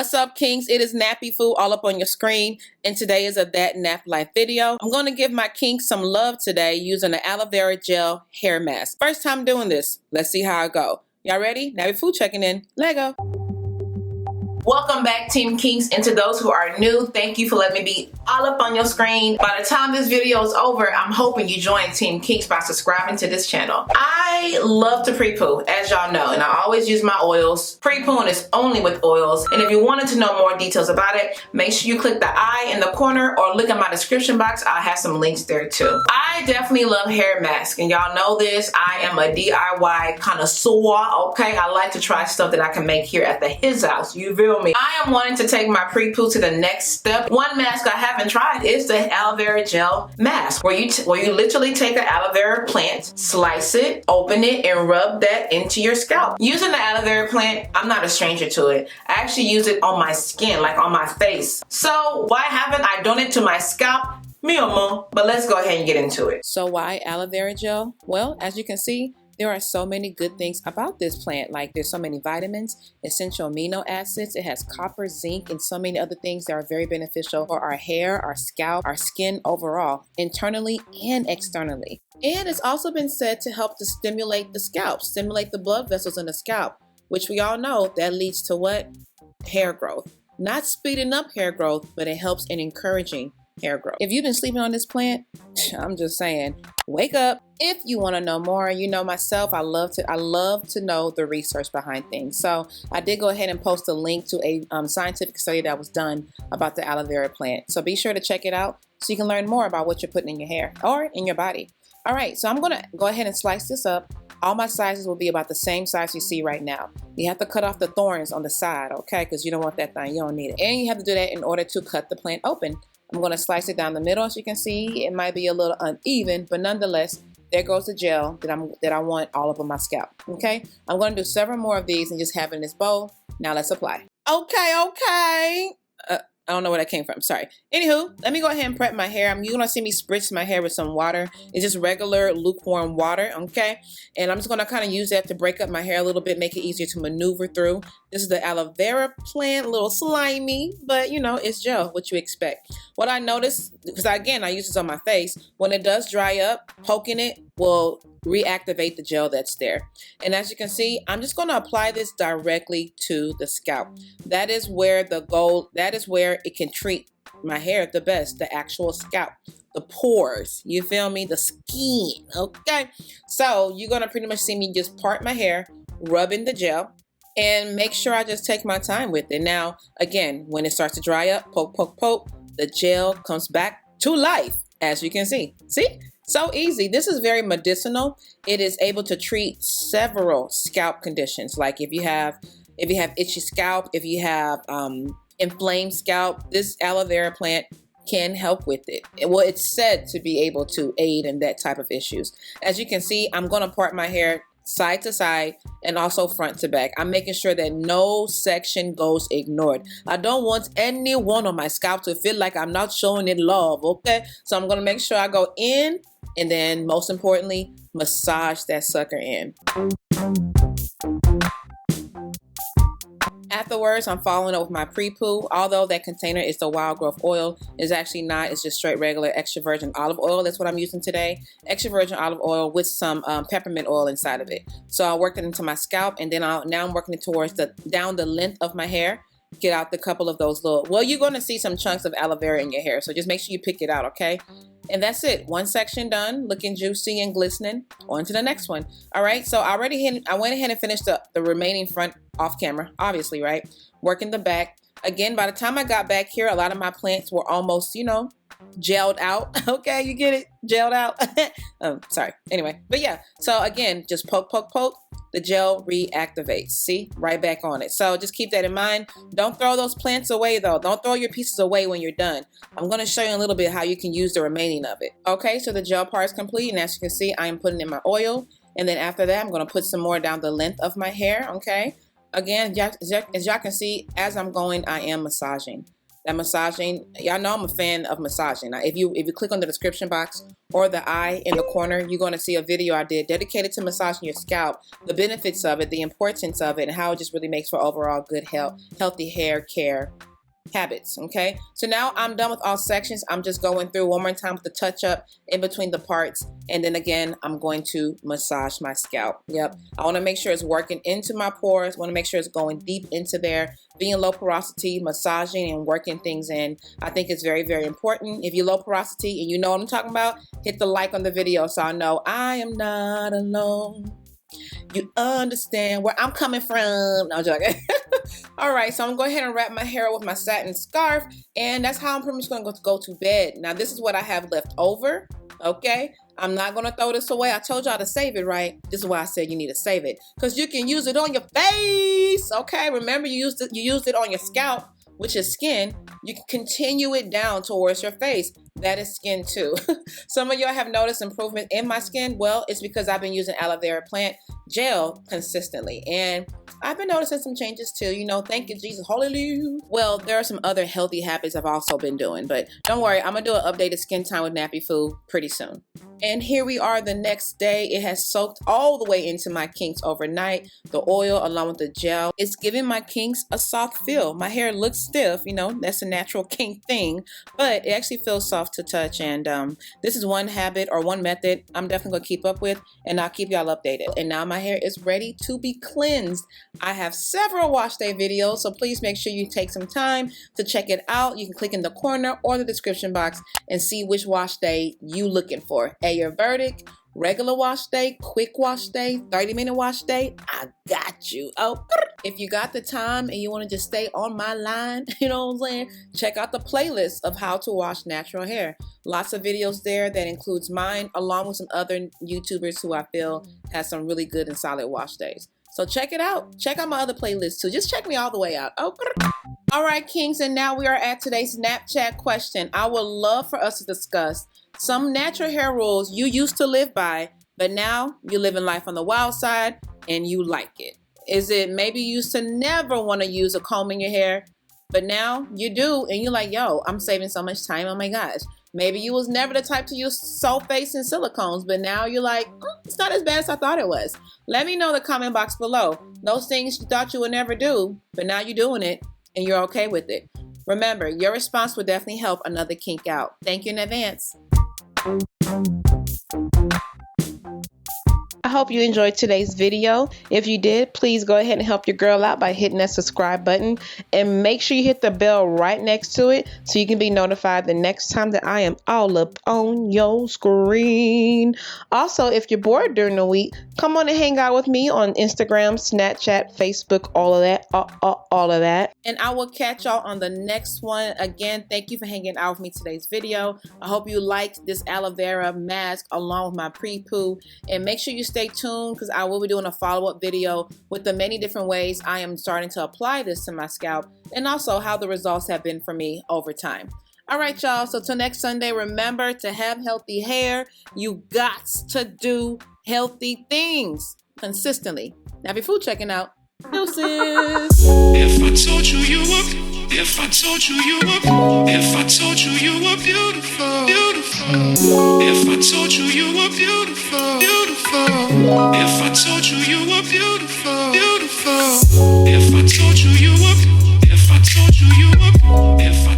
What's up, Kings? It is NappyFu all up on your screen, and today is a That Nap Life video. I'm going to give my kinks some love today using the Aloe Vera Gel hair mask. First time doing this. Let's see how it go. Y'all ready? NappyFu checking in. Lego. Welcome back, Team Kinks, and to those who are new, thank you for letting me be all up on your screen. By the time this video is over, I'm hoping you join Team Kinks by subscribing to this channel. I love to pre-poo, as y'all know, and I always use my oils. Pre-pooing is only with oils, and if you wanted to know more details about it, make sure you click the I in the corner or look at my description box. I'll have some links there too. I definitely love hair masks, and y'all know this. I am a DIY connoisseur, okay? I like to try stuff that I can make here at his house. You feel me? I am wanting to take my pre-poo to the next step. One mask I haven't tried is the Aloe Vera Gel mask, where you literally take an aloe vera plant, slice it, open it, and rub that into your scalp. Using the aloe vera plant, I'm not a stranger to it. I actually use it on my skin, like on my face. So why haven't I done it to my scalp? Me or more, but let's go ahead and get into it. So why aloe vera gel? Well, as you can see, there are so many good things about this plant. Like there's so many vitamins, essential amino acids, it has copper, zinc, and so many other things that are very beneficial for our hair, our scalp, our skin overall, internally and externally. And it's also been said to help to stimulate the scalp, stimulate the blood vessels in the scalp, which we all know that leads to what? Hair growth. Not speeding up hair growth, but it helps in encouraging hair growth. If you've been sleeping on this plant, I'm just saying, wake up. If you want to know more, you know myself, I love to know the research behind things. So I did go ahead and post a link to a scientific study that was done about the aloe vera plant. So be sure to check it out so you can learn more about what you're putting in your hair or in your body. All right, so I'm gonna go ahead and slice this up. All my sizes will be about the same size you see right now. You have to cut off the thorns on the side, okay? Because you don't want that thing, you don't need it. And you have to do that in order to cut the plant open. I'm going to slice it down the middle. As you can see, it might be a little uneven, but nonetheless, there goes the gel that I want all up on my scalp. Okay, I'm going to do several more of these and just have it in this bowl. Now let's apply. Okay. I don't know where that came from. Sorry. Anywho, let me go ahead and prep my hair. You're going to see me spritz my hair with some water. It's just regular lukewarm water, okay? And I'm just going to kind of use that to break up my hair a little bit, make it easier to maneuver through. This is the aloe vera plant, a little slimy, but you know, it's gel, what you expect. What I noticed, because again, I use this on my face, when it does dry up, poking it will reactivate the gel that's there. And as you can see, I'm just going to apply this directly to the scalp. That is where it can treat my hair the best, the actual scalp, the pores, you feel me, the skin, okay? So you're going to pretty much see me just part my hair, rub in the gel, and make sure I just take my time with it. Now, again, when it starts to dry up, poke, poke, poke, the gel comes back to life, as you can see. See? So easy. This is very medicinal. It is able to treat several scalp conditions. Like if you have itchy scalp, if you have inflamed scalp, this aloe vera plant can help with it. Well, it's said to be able to aid in that type of issues. As you can see, I'm going to part my hair side to side and also front to back. I'm making sure that no section goes ignored. I don't want anyone on my scalp to feel like I'm not showing it love, okay? So I'm going to make sure I go in and then most importantly, massage that sucker in. Afterwards, I'm following up with my pre-poo. Although that container is the wild growth oil, it's actually not. It's just straight regular extra virgin olive oil. That's what I'm using today. Extra virgin olive oil with some peppermint oil inside of it. So I worked it into my scalp, and then now I'm working it towards down the length of my hair. Get out the couple of those well, you're going to see some chunks of aloe vera in your hair. So just make sure you pick it out, okay? And that's it. One section done, looking juicy and glistening. On to the next one. All right, so I went ahead and finished the remaining front off camera, obviously, right? Working the back. Again, by the time I got back here, a lot of my plants were almost, you know, gelled out. Okay, you get it? Gelled out. Sorry. Anyway, but yeah. So again, just poke, poke, poke. The gel reactivates. See? Right back on it. So just keep that in mind. Don't throw those plants away though. Don't throw your pieces away when you're done. I'm going to show you a little bit how you can use the remaining of it. Okay, so the gel part is complete. And as you can see, I am putting in my oil. And then after that, I'm going to put some more down the length of my hair. Okay. Again, as y'all can see, as I'm going, I am massaging. that massaging. Y'all know I'm a fan of massaging. Now, if you click on the description box or the eye in the corner, you're going to see a video I did dedicated to massaging your scalp, the benefits of it, the importance of it, and how it just really makes for overall good health, healthy hair care habits. Okay, so now I'm done with all sections. I'm just going through one more time with the touch up in between the parts, and then again I'm going to massage my scalp. Yep, I want to make sure it's working into my pores, want to make sure it's going deep into there, being low porosity, massaging and working things in. I think it's very, very important. If you're low porosity and you know what I'm talking about, hit the like on the video so I know I am not alone. You understand where I'm coming from. No, I'm joking. All right, so I'm going to go ahead and wrap my hair with my satin scarf, and that's how I'm pretty much going to go to bed. Now, this is what I have left over, okay? I'm not going to throw this away. I told y'all to save it, right? This is why I said you need to save it, because you can use it on your face, okay? Remember, you used it on your scalp, which is skin. You can continue it down towards your face. That is skin too. Some of y'all have noticed improvement in my skin. Well, it's because I've been using aloe vera plant gel consistently, and I've been noticing some changes too. You know, thank you, Jesus, hallelujah. Well, there are some other healthy habits I've also been doing, but don't worry, I'm gonna do an updated skin time with NappyFu pretty soon. And here we are the next day. It has soaked all the way into my kinks overnight. The oil along with the gel, it's giving my kinks a soft feel. My hair looks stiff, you know, that's a natural kink thing, but it actually feels soft to touch. And this is one habit or one method I'm definitely gonna keep up with, and I'll keep y'all updated. And now my hair is ready to be cleansed. I have several wash day videos, so please make sure you take some time to check it out. You can click in the corner or the description box and see which wash day you looking for. Your verdict, regular wash day, quick wash day, 30-minute wash day, I got you. Oh, if you got the time and you want to just stay on my line, you know what I'm saying, check out the playlist of how to wash natural hair. Lots of videos there that includes mine along with some other YouTubers who I feel has some really good and solid wash days. So check it out. Check out my other playlists too. Just check me all the way out. Oh, all right, Kings, and now we are at today's Snapchat question. I would love for us to discuss some natural hair rules you used to live by, but now you're living life on the wild side and you like it. Is it maybe you used to never want to use a comb in your hair, but now you do and you're like, yo, I'm saving so much time, oh my gosh. Maybe you was never the type to use sulfates and silicones, but now you're like, it's not as bad as I thought it was. Let me know in the comment box below. Those things you thought you would never do, but now you're doing it and you're okay with it. Remember, your response will definitely help another kink out. Thank you in advance. I hope you enjoyed today's video. If you did, please go ahead and help your girl out by hitting that subscribe button, and make sure you hit the bell right next to it so you can be notified the next time that I am all up on your screen. Also, if you're bored during the week, come on and hang out with me on Instagram, Snapchat, Facebook, all of that, all of that. And I will catch y'all on the next one. Again, thank you for hanging out with me today's video. I hope you liked this aloe vera mask along with my Prepoo, and make sure you stay tuned because I will be doing a follow-up video with the many different ways I am starting to apply this to my scalp, and also how the results have been for me over time. All right, y'all, so till next Sunday, remember to have healthy hair. You got to do healthy things consistently. NappyFu checking out. Deuces. If I told you you were, if I told you you were, if I told you you were beautiful, beautiful. If I told you you were beautiful, beautiful. If I told you you were beautiful, beautiful. If I told you you were, if I told you you were, if I